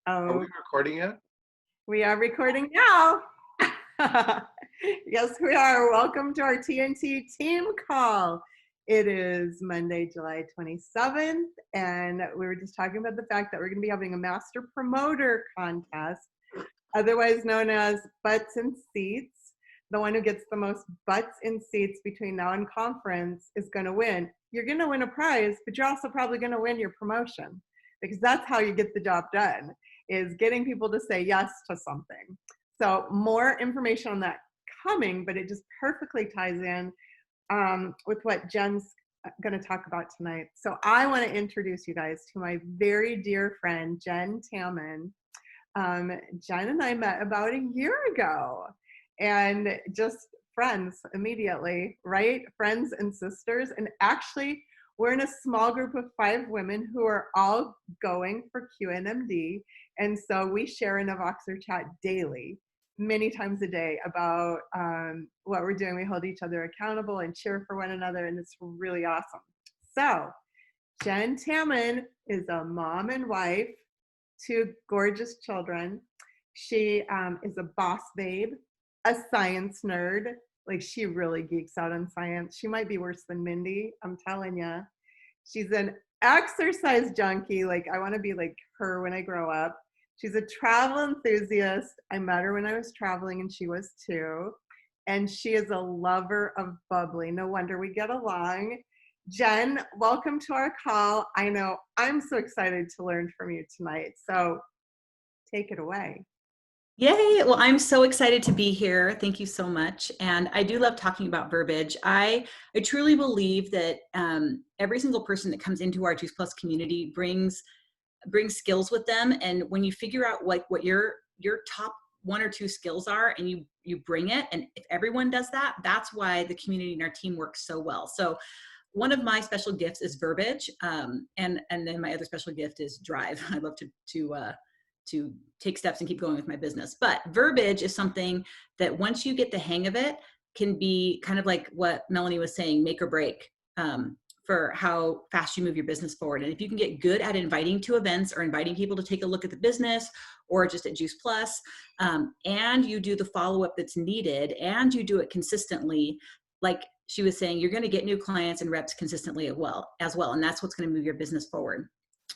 Are we Oh, recording yet? we are recording now. Yes, we are. Welcome to our TNT Team Call. It is Monday, July 27th, and we were just talking about the fact that we're going to be having a Master Promoter Contest, otherwise known as Butts and Seats. The one who gets the most butts in seats between now and conference is going to win. You're going to win a prize, but you're also probably going to win your promotion, because that's how you get the job done, is getting people to say yes to something. So more information on that coming, but it just perfectly ties in with what Jenn's going to talk about tonight. So I want to introduce you guys to my very dear friend, Jenn Tamman. Jenn and I met about a year ago, and just friends immediately, right? Friends and sisters. And actually, we're in a small group of 5 women who are all going for QNMD. And so we share in a Voxer chat daily, many times a day, about what we're doing. We hold each other accountable and cheer for one another, and it's really awesome. So Jenn Tamman is a mom and wife, 2 gorgeous children. She is a boss babe, a science nerd. Like, she really geeks out on science. She might be worse than Mindy, I'm telling you. She's an exercise junkie. Like, I want to be like her when I grow up. She's a travel enthusiast. I met her when I was traveling, and she was too. And she is a lover of bubbly. No wonder we get along. Jenn, welcome to our call. I know I'm so excited to learn from you tonight. So take it away. Yay! Well, I'm so excited to be here. Thank you so much. And I do love talking about verbiage. I truly believe that every single person that comes into our Juice Plus community brings skills with them. And when you figure out what your top 1 or 2 skills are, and you bring it, and if everyone does that, that's why the community and our team works so well. So one of my special gifts is verbiage, and then my other special gift is drive. I love to take steps and keep going with my business. But verbiage is something that once you get the hang of it, can be kind of like what Melanie was saying, make or break for how fast you move your business forward. And if you can get good at inviting to events or inviting people to take a look at the business, or just at Juice Plus, and you do the follow-up that's needed, and you do it consistently, like she was saying, you're going to get new clients and reps consistently as well. And that's what's going to move your business forward.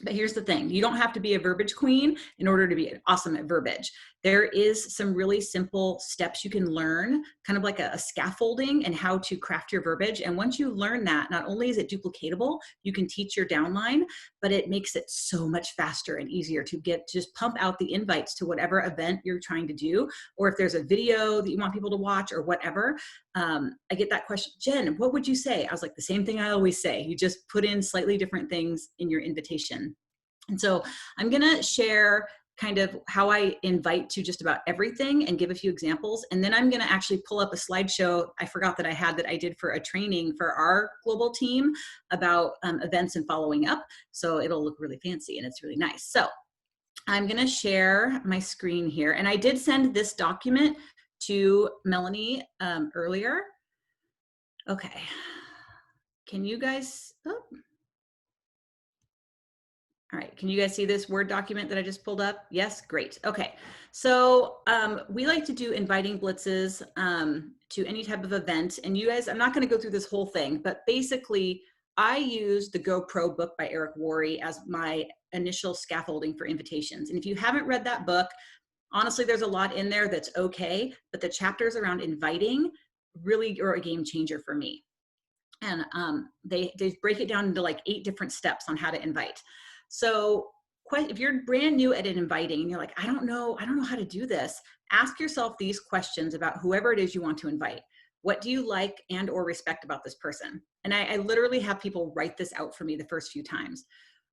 But here's the thing, you don't have to be a verbiage queen in order to be awesome at verbiage. There is some really simple steps you can learn, kind of like a scaffolding, and how to craft your verbiage. And once you learn that, not only is it duplicatable, you can teach your downline, but it makes it so much faster and easier to just pump out the invites to whatever event you're trying to do. Or if there's a video that you want people to watch or whatever. I get that question, Jenn, what would you say? I was like, the same thing I always say. You just put in slightly different things in your invitation. And so I'm going to share kind of how I invite to just about everything and give a few examples. And then I'm going to actually pull up a slideshow I forgot that I did for a training for our global team about events and following up. So it'll look really fancy and it's really nice. So I'm going to share my screen here. And I did send this document to Melanie earlier. Okay. Can you guys, all right, can you guys see this Word document that I just pulled up? Yes, great. Okay, so we like to do inviting blitzes to any type of event. And you guys, I'm not gonna go through this whole thing, but basically I use the GoPro book by Eric Worre as my initial scaffolding for invitations. And if you haven't read that book, honestly, there's a lot in there that's okay, but the chapters around inviting really are a game changer for me. And they break it down into like 8 different steps on how to invite. So if you're brand new at an inviting and you're like, I don't know how to do this, ask yourself these questions about whoever it is you want to invite. What do you like and or respect about this person? And I literally have people write this out for me the first few times.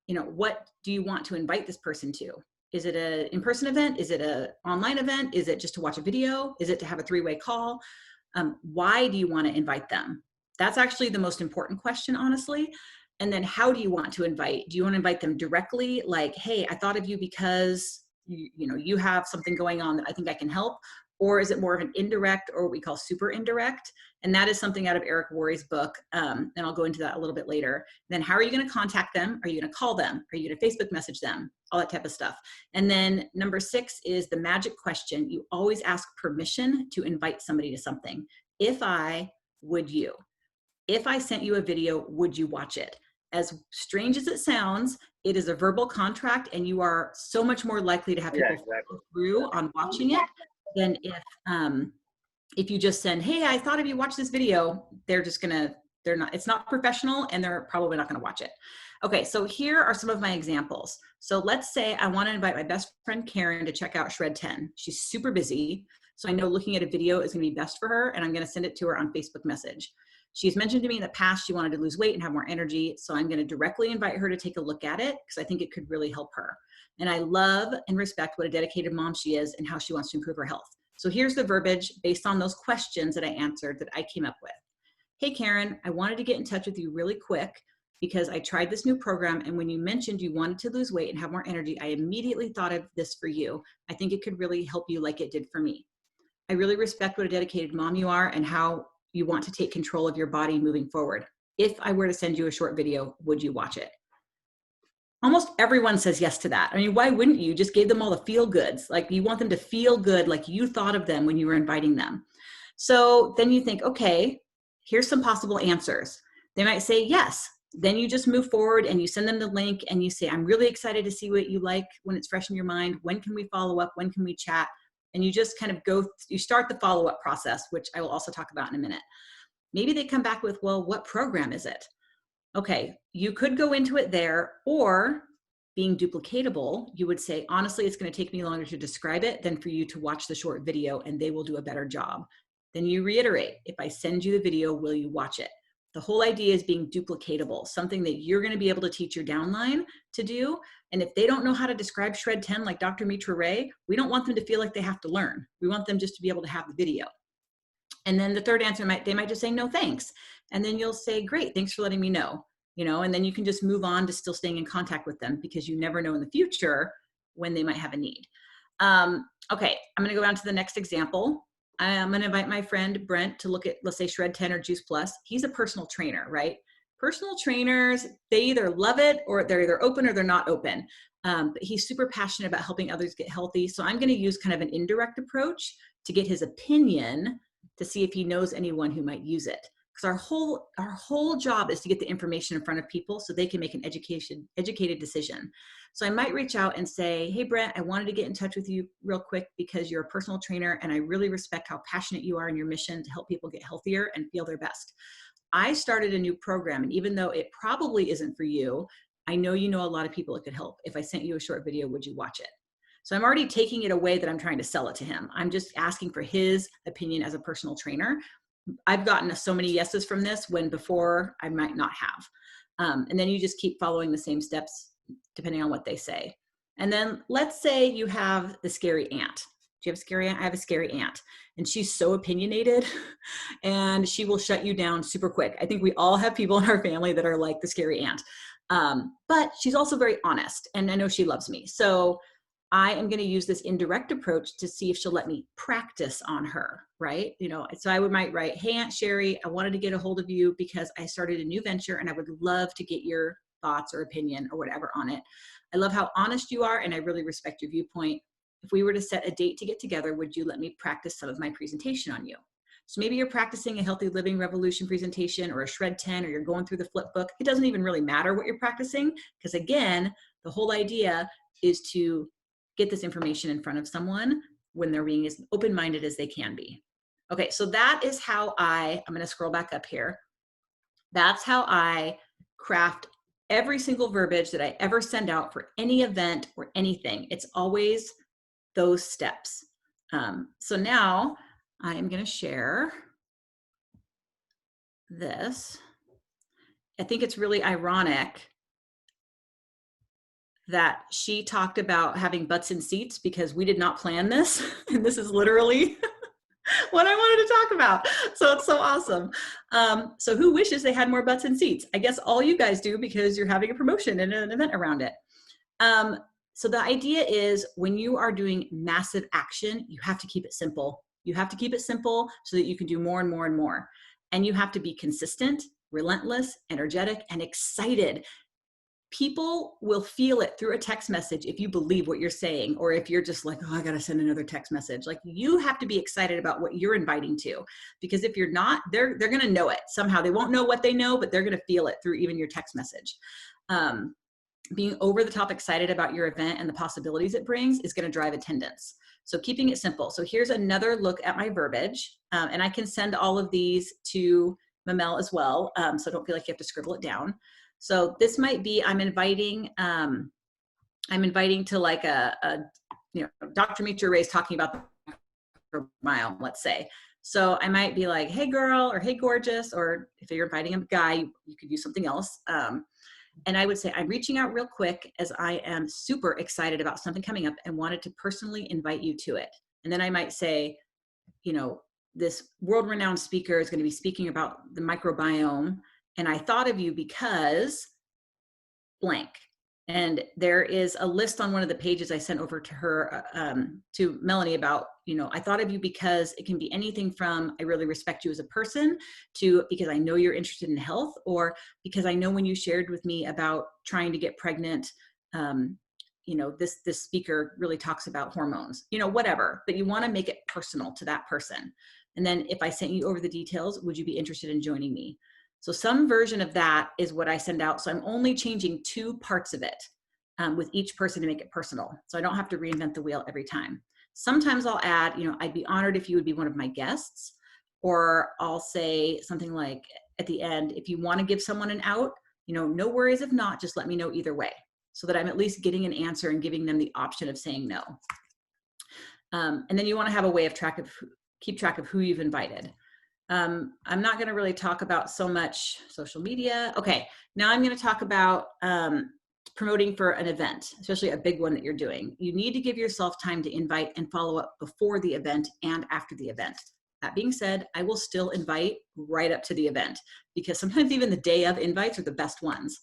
You know, what do you want to invite this person to? Is it an in-person event? Is it an online event? Is it just to watch a video? Is it to have a 3-way call? Why do you want to invite them? That's actually the most important question, honestly. And then how do you want to invite? Do you want to invite them directly? Like, hey, I thought of you because you have something going on that I think I can help. Or is it more of an indirect or what we call super indirect? And that is something out of Eric Worre's book. And I'll go into that a little bit later. Then how are you going to contact them? Are you going to call them? Are you going to Facebook message them? All that type of stuff. And then number 6 is the magic question. You always ask permission to invite somebody to something. If I, would you? If I sent you a video, would you watch it? As strange as it sounds, it is a verbal contract, and you are so much more likely to have people follow through on watching it than if you just send, hey, I thought if you watch this video, it's not professional, and they're probably not gonna watch it. Okay, so here are some of my examples. So let's say I wanna invite my best friend Karen to check out Shred 10. She's super busy, so I know looking at a video is gonna be best for her, and I'm gonna send it to her on Facebook Message. She's mentioned to me in the past she wanted to lose weight and have more energy, so I'm gonna directly invite her to take a look at it because I think it could really help her. And I love and respect what a dedicated mom she is and how she wants to improve her health. So here's the verbiage based on those questions that I answered that I came up with. Hey Karen, I wanted to get in touch with you really quick because I tried this new program, and when you mentioned you wanted to lose weight and have more energy, I immediately thought of this for you. I think it could really help you like it did for me. I really respect what a dedicated mom you are and how you want to take control of your body moving forward. If I were to send you a short video, would you watch it? Almost everyone says yes to that. I mean, why wouldn't you? Just gave them all the feel goods. Like, you want them to feel good, like you thought of them when you were inviting them. So then you think, okay, here's some possible answers. They might say yes. Then you just move forward and you send them the link and you say, I'm really excited to see what you like when it's fresh in your mind. When can we follow up? When can we chat? And you just kind of you start the follow-up process, which I will also talk about in a minute. Maybe they come back with, well, what program is it? Okay, you could go into it there, or being duplicatable, you would say, honestly, it's going to take me longer to describe it than for you to watch the short video, and they will do a better job. Then you reiterate, if I send you the video, will you watch it? The whole idea is being duplicatable, something that you're going to be able to teach your downline to do. And if they don't know how to describe Shred 10 like Dr. Mitra Ray, we don't want them to feel like they have to learn. We want them just to be able to have the video. And then the third answer, they might just say, no, thanks. And then you'll say, great, thanks for letting me know. And then you can just move on to still staying in contact with them, because you never know in the future when they might have a need. Okay, I'm going to go on to the next example. I'm going to invite my friend Brent to look at, let's say, Shred 10 or Juice Plus. He's a personal trainer, right? Personal trainers, they either love it, or they're either open or they're not open. But he's super passionate about helping others get healthy. So I'm going to use kind of an indirect approach to get his opinion, to see if he knows anyone who might use it. Because our whole job is to get the information in front of people so they can make an educated decision. So I might reach out and say, hey, Brent, I wanted to get in touch with you real quick because you're a personal trainer and I really respect how passionate you are in your mission to help people get healthier and feel their best. I started a new program, and even though it probably isn't for you, I know you know a lot of people it could help. If I sent you a short video, would you watch it? So I'm already taking it away that I'm trying to sell it to him. I'm just asking for his opinion as a personal trainer. I've gotten so many yeses from this when before I might not have. And then you just keep following the same steps depending on what they say. And then let's say you have the scary aunt. Do you have a scary aunt? I have a scary aunt, and she's so opinionated and she will shut you down super quick. I think we all have people in our family that are like the scary aunt. But she's also very honest, and I know she loves me. So I am going to use this indirect approach to see if she'll let me practice on her, right? So I might write, hey, Aunt Sherry, I wanted to get a hold of you because I started a new venture and I would love to get your thoughts or opinion or whatever on it. I love how honest you are, and I really respect your viewpoint. If we were to set a date to get together, would you let me practice some of my presentation on you? So maybe you're practicing a Healthy Living Revolution presentation or a Shred 10, or you're going through the flip book. It doesn't even really matter what you're practicing, because again, the whole idea is to get this information in front of someone when they're being as open-minded as they can be. Okay, so that is how I'm gonna scroll back up here. That's how I craft every single verbiage that I ever send out for any event or anything. It's always those steps. So now I am gonna share this. I think it's really ironic that she talked about having butts in seats, because we did not plan this. And this is literally what I wanted to talk about. So it's so awesome. So who wishes they had more butts in seats? I guess all you guys do, because you're having a promotion and an event around it. So the idea is, when you are doing massive action, you have to keep it simple. You have to keep it simple so that you can do more and more and more. And you have to be consistent, relentless, energetic, and excited. People will feel it through a text message if you believe what you're saying, or if you're just like, oh, I got to send another text message. Like, you have to be excited about what you're inviting to, because if you're not, they're going to know it somehow. They won't know what they know, but they're going to feel it through even your text message. Being over the top excited about your event and the possibilities it brings is going to drive attendance. So keeping it simple. So here's another look at my verbiage. And I can send all of these to Mamel as well. So don't feel like you have to scribble it down. So this might be, I'm inviting to like Dr. Mitra Ray's talking about the mile, let's say. So I might be like, hey girl, or hey gorgeous, or if you're inviting a guy, you could use something else. And I would say, I'm reaching out real quick as I am super excited about something coming up and wanted to personally invite you to it. And then I might say, this world-renowned speaker is going to be speaking about the microbiome. And I thought of you because blank. And there is a list on one of the pages I sent over to her, to Melanie, about, I thought of you because it can be anything from, I really respect you as a person, to because I know you're interested in health, or because I know when you shared with me about trying to get pregnant, this speaker really talks about hormones, whatever, but you want to make it personal to that person. And then if I sent you over the details, would you be interested in joining me? So some version of that is what I send out. So I'm only changing 2 parts of it with each person to make it personal. So I don't have to reinvent the wheel every time. Sometimes I'll add, I'd be honored if you would be one of my guests, or I'll say something like at the end, if you want to give someone an out, no worries if not, just let me know either way, so that I'm at least getting an answer and giving them the option of saying no. And then you want to have a way of keep track of who you've invited. I'm not going to really talk about so much social media. Okay, now I'm going to talk about promoting for an event, especially a big one that you're doing. You need to give yourself time to invite and follow up before the event and after the event. That being said, I will still invite right up to the event, because sometimes even the day of invites are the best ones.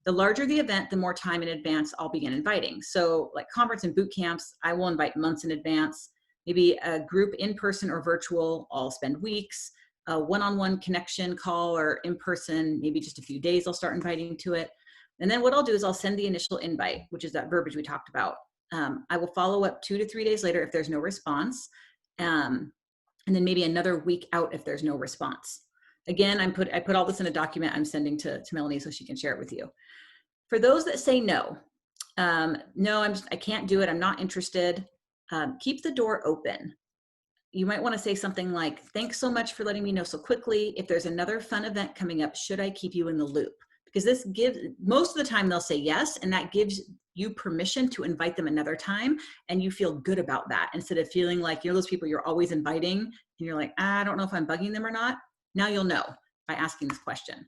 The larger the event, the more time in advance I'll begin inviting. So like conference and boot camps, I will invite months in advance. Maybe a group in person or virtual, I'll spend weeks. A one-on-one connection call or in person, maybe just a few days, I'll start inviting to it. And then what I'll do is I'll send the initial invite, which is that verbiage we talked about. I will follow up 2 to 3 days later if there's no response. And then maybe another week out if there's no response. Again, I put all this in a document I'm sending to Melanie so she can share it with you. For those that say no, I can't do it, I'm not interested, keep the door open. You might want to say something like, thanks so much for letting me know so quickly. If there's another fun event coming up, should I keep you in the loop? Because this gives, most of the time they'll say yes, and that gives you permission to invite them another time, and you feel good about that, instead of feeling like, those people you're always inviting, and you're like, I don't know if I'm bugging them or not. Now you'll know by asking this question.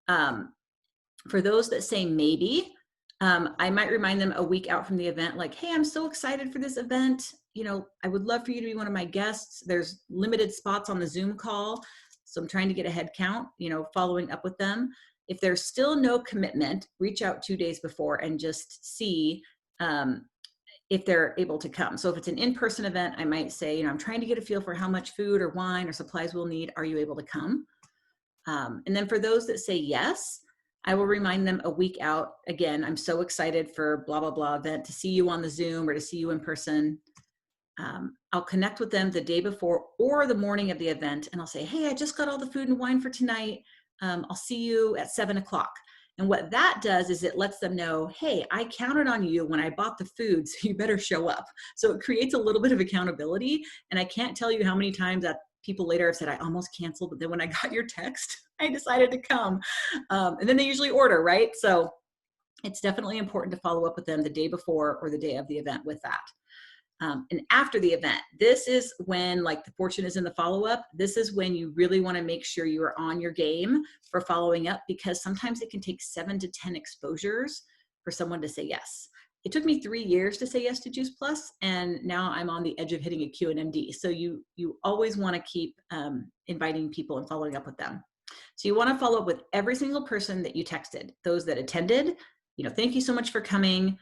For those that say maybe, I might remind them a week out from the event, like, hey, I'm so excited for this event. I would love for you to be one of my guests. There's limited spots on the Zoom call, so I'm trying to get a head count, following up with them. If there's still no commitment, reach out 2 days before and just see if they're able to come. So if it's an in-person event, I might say, I'm trying to get a feel for how much food or wine or supplies we'll need. Are you able to come? And then for those that say yes, I will remind them a week out. Again, I'm so excited for blah, blah, blah event, to see you on the Zoom or to see you in person. I'll connect with them the day before or the morning of the event, and I'll say, hey, I just got all the food and wine for tonight. I'll see you at 7 o'clock. And what that does is it lets them know, hey, I counted on you when I bought the food, so you better show up. So it creates a little bit of accountability. And I can't tell you how many times that people later have said, I almost canceled, but then when I got your text, I decided to come. And then they usually order, right? So it's definitely important to follow up with them the day before or the day of the event with that. And after the event, this is when, like, the fortune is in the follow-up. This is when you really want to make sure you are on your game for following up, because sometimes it can take 7 to 10 exposures for someone to say yes. It took me 3 years to say yes to Juice Plus, and now I'm on the edge of hitting a QNMD. So you always want to keep inviting people and following up with them. So you want to follow up with every single person that you texted, those that attended, thank you so much for coming.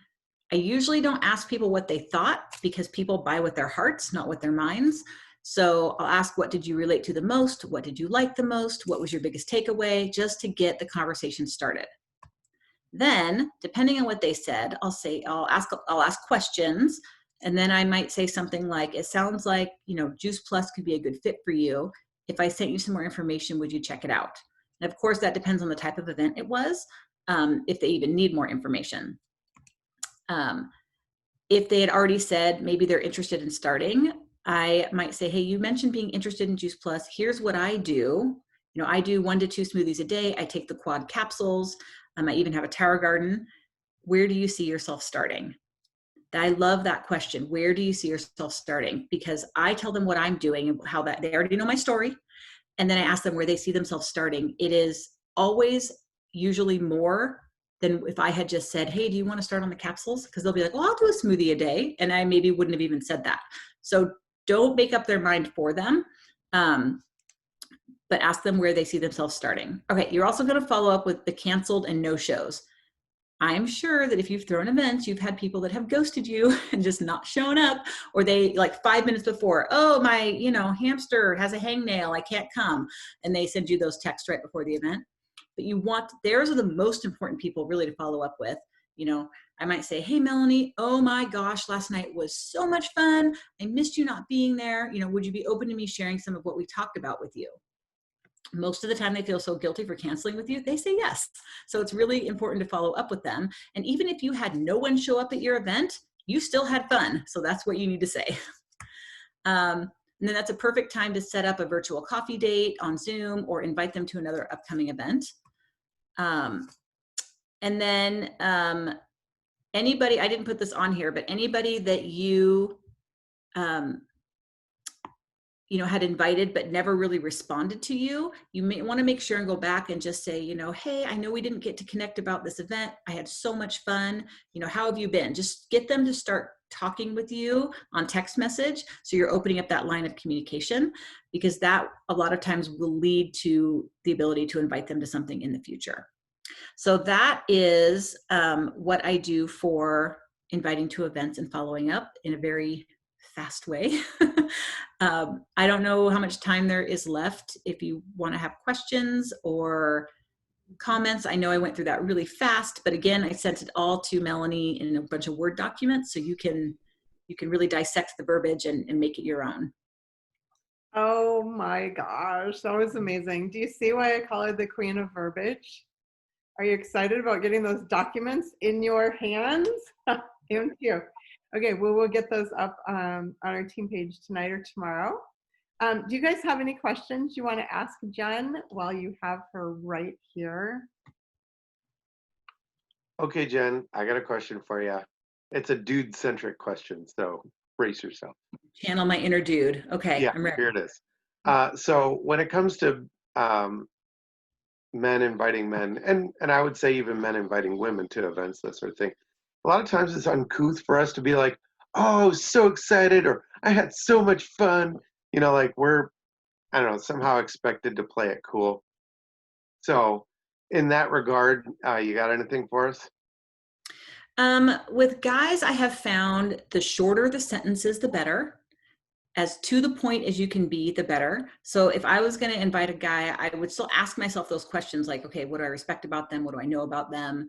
I usually don't ask people what they thought, because people buy with their hearts, not with their minds. So I'll ask, what did you relate to the most? What did you like the most? What was your biggest takeaway? Just to get the conversation started. Then, depending on what they said, I'll ask questions, and then I might say something like, it sounds like, Juice Plus could be a good fit for you. If I sent you some more information, would you check it out? And of course, that depends on the type of event it was, if they even need more information. If they had already said maybe they're interested in starting, I might say, hey, you mentioned being interested in Juice Plus. Here's what I do. I do 1 to 2 smoothies a day. I take the quad capsules. I even have a tower garden. Where do you see yourself starting? I love that question. Where do you see yourself starting? Because I tell them what I'm doing and how that they already know my story. And then I ask them where they see themselves starting. It is always usually more than if I had just said, hey, do you want to start on the capsules? Because they'll be like, well, I'll do a smoothie a day. And I maybe wouldn't have even said that. So don't make up their mind for them. But ask them where they see themselves starting. Okay, you're also going to follow up with the canceled and no-shows. I'm sure that if you've thrown events, you've had people that have ghosted you and just not shown up, or they like 5 minutes before, oh, my, hamster has a hangnail, I can't come. And they send you those texts right before the event. But theirs are the most important people really to follow up with. I might say, hey, Melanie, oh my gosh, last night was so much fun. I missed you not being there. Would you be open to me sharing some of what we talked about with you? Most of the time they feel so guilty for canceling with you, they say yes. So it's really important to follow up with them. And even if you had no one show up at your event, you still had fun. So that's what you need to say. And then that's a perfect time to set up a virtual coffee date on Zoom or invite them to another upcoming event. And then anybody, I didn't put this on here, but anybody that you had invited but never really responded to you, you may want to make sure and go back and just say, hey, I know we didn't get to connect about this event. I had so much fun. How have you been? Just get them to start talking with you on text message. So you're opening up that line of communication, because that a lot of times will lead to the ability to invite them to something in the future. So that is what I do for inviting to events and following up in a very fast way. I don't know how much time there is left. If you want to have questions or comments, I know I went through that really fast, but again, I sent it all to Melanie in a bunch of Word documents, so you can really dissect the verbiage and make it your own. Oh my gosh, that was amazing. Do you see why I call her the Queen of Verbiage? Are you excited about getting those documents in your hands? Thank you. Okay, well, we'll get those up on our team page tonight or tomorrow. Do you guys have any questions you want to ask Jenn while you have her right here? Okay, Jenn, I got a question for you. It's a dude-centric question, so brace yourself. Channel my inner dude. Okay, Yeah, I'm ready. here it is. So when it comes to men inviting men, and I would say even men inviting women to events, that sort of thing, a lot of times it's uncouth for us to be like, oh, so excited, or I had so much fun. Like we're, I don't know, somehow expected to play it cool. So in that regard, you got anything for us? With guys, I have found the shorter the sentences, the better. As to the point as you can be, the better. So if I was going to invite a guy, I would still ask myself those questions like, okay, what do I respect about them? What do I know about them?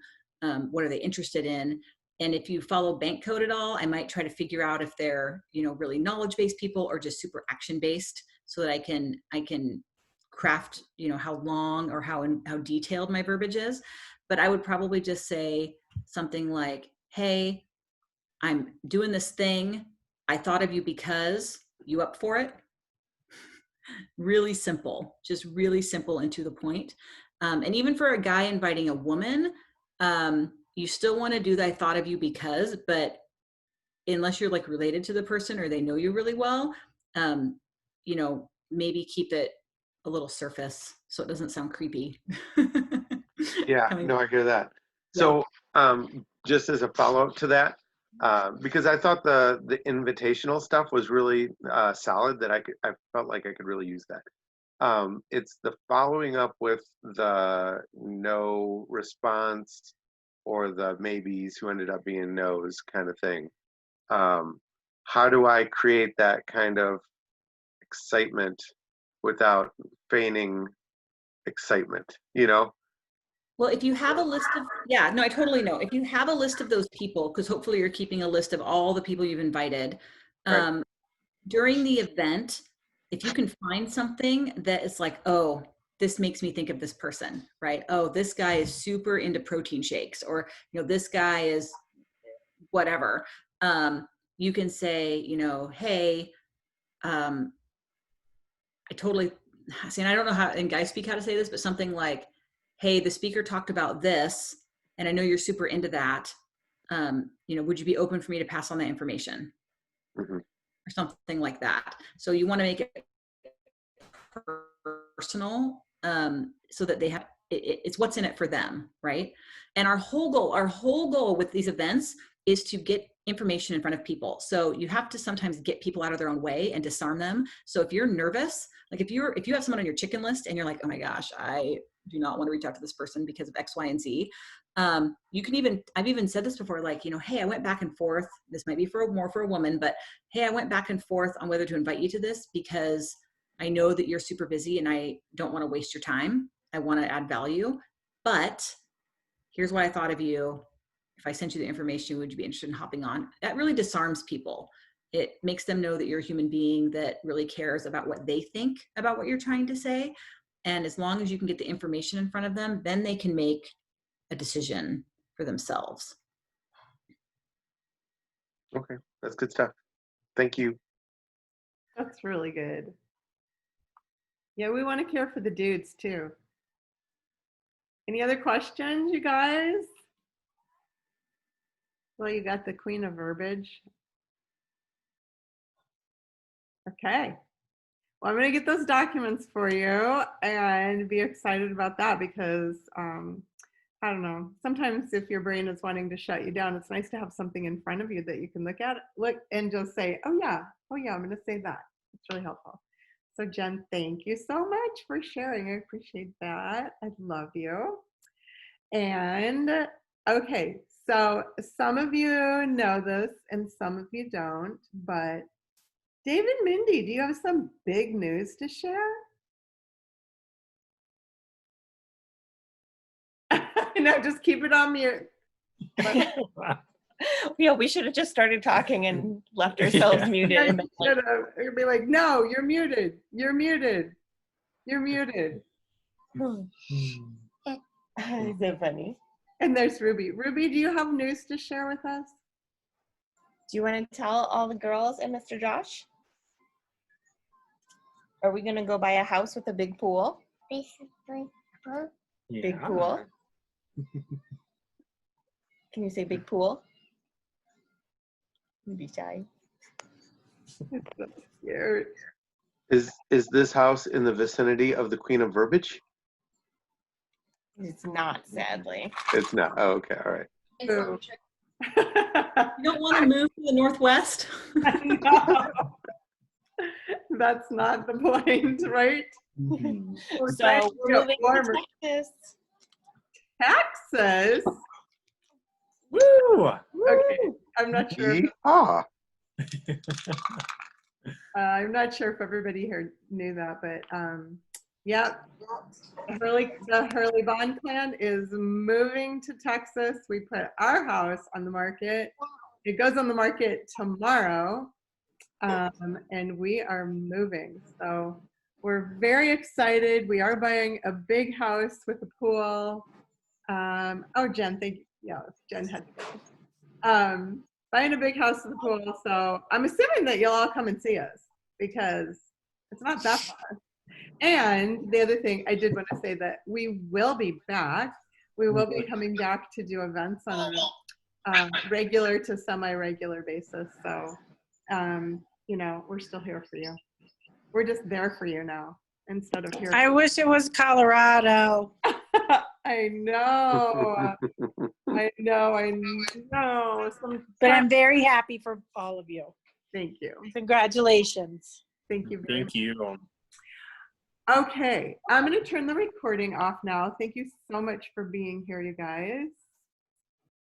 What are they interested in? And if you follow bank code at all, I might try to figure out if they're, really knowledge-based people or just super action-based, so that I can craft, how long or how detailed my verbiage is. But I would probably just say something like, hey, I'm doing this thing. I thought of you because, you up for it? Really simple, just really simple and to the point. And even for a guy inviting a woman, you still want to do the I thought of you because, but unless you're like related to the person or they know you really well, maybe keep it a little surface so it doesn't sound creepy. Yeah, no, I hear that. So just as a follow-up to that, because I thought the invitational stuff was really solid, that I felt like I could really use that. It's the following up with the no response or the maybes who ended up being no's kind of thing. How do I create that kind of excitement without feigning excitement, you know? Well, if you have a list of, yeah, no, I totally know. If you have a list of those people, because hopefully you're keeping a list of all the people you've invited, Right. during the event, if you can find something that is like, oh, this makes me think of this person, right? Oh, this guy is super into protein shakes, or, you know, this guy is whatever. You can say, you know, hey, I totally see, and I don't know how in guy speak how to say this, but something like, hey, the speaker talked about this, and I know you're super into that. You know, would you be open for me to pass on that information? Mm-hmm. Or something like that. So you want to make it personal, so that they have it's what's in it for them, right? And our whole goal with these events is to get information in front of people. So you have to sometimes get people out of their own way and disarm them. So if you're nervous, like if you have someone on your chicken list and you're like, oh my gosh, I do not want to reach out to this person because of X, Y, and Z. You can even, I've even said this before, like, you know, hey, I went back and forth. This might be more for a woman, but hey, I went back and forth on whether to invite you to this because I know that you're super busy and I don't want to waste your time. I want to add value, but here's what I thought of you. If I sent you the information, would you be interested in hopping on? That really disarms people. It makes them know that you're a human being that really cares about what they think about what you're trying to say. And as long as you can get the information in front of them, then they can make a decision for themselves. Okay, that's good stuff. Thank you. That's really good. Yeah, we want to care for the dudes too. Any other questions, you guys? Well, you got the Queen of Verbiage. Okay. Well, I'm going to get those documents for you and be excited about that because, I don't know, sometimes if your brain is wanting to shut you down, it's nice to have something in front of you that you can look and just say, oh yeah, I'm going to say that. It's really helpful. So Jenn, thank you so much for sharing. I appreciate that. I love you. And okay, so some of you know this and some of you don't, but David, Mindy, do you have some big news to share? No, just keep it on mute. Yeah, we should have just started talking and left ourselves muted. Yeah, you'd be like, no, you're muted. You're muted. You're muted. Is it funny? And there's Ruby. Ruby, do you have news to share with us? Do you want to tell all the girls and Mr. Josh? Are we going to go buy a house with a big pool? Big pool? Can you say big pool? Be shy. Cute. Is this house in the vicinity of the Queen of Verbiage? It's not, sadly. It's not. Oh, okay. All right. So, You don't want to move to the Northwest? no. That's not the point, right? So we're moving to Texas. Texas? Woo! Okay, I'm not sure. I'm not sure if everybody here knew that, but yeah, the Hurley Bond Clan is moving to Texas. We put our house on the market. It goes on the market tomorrow, and we are moving. So we're very excited. We are buying a big house with a pool. Oh, Jenn, thank you. Yeah, Jenn had to go. Buying a big house with a pool. So I'm assuming that you'll all come and see us because it's not that far. And the other thing, I did want to say that we will be back. We will be coming back to do events on a regular to semi-regular basis. So, you know, we're still here for you. We're just there for you now instead of here. I wish it was Colorado. I know. I know. But I'm very happy for all of you. Thank you. Congratulations. Thank you very much. Thank you. Okay, I'm going to turn the recording off now. Thank you so much for being here, you guys.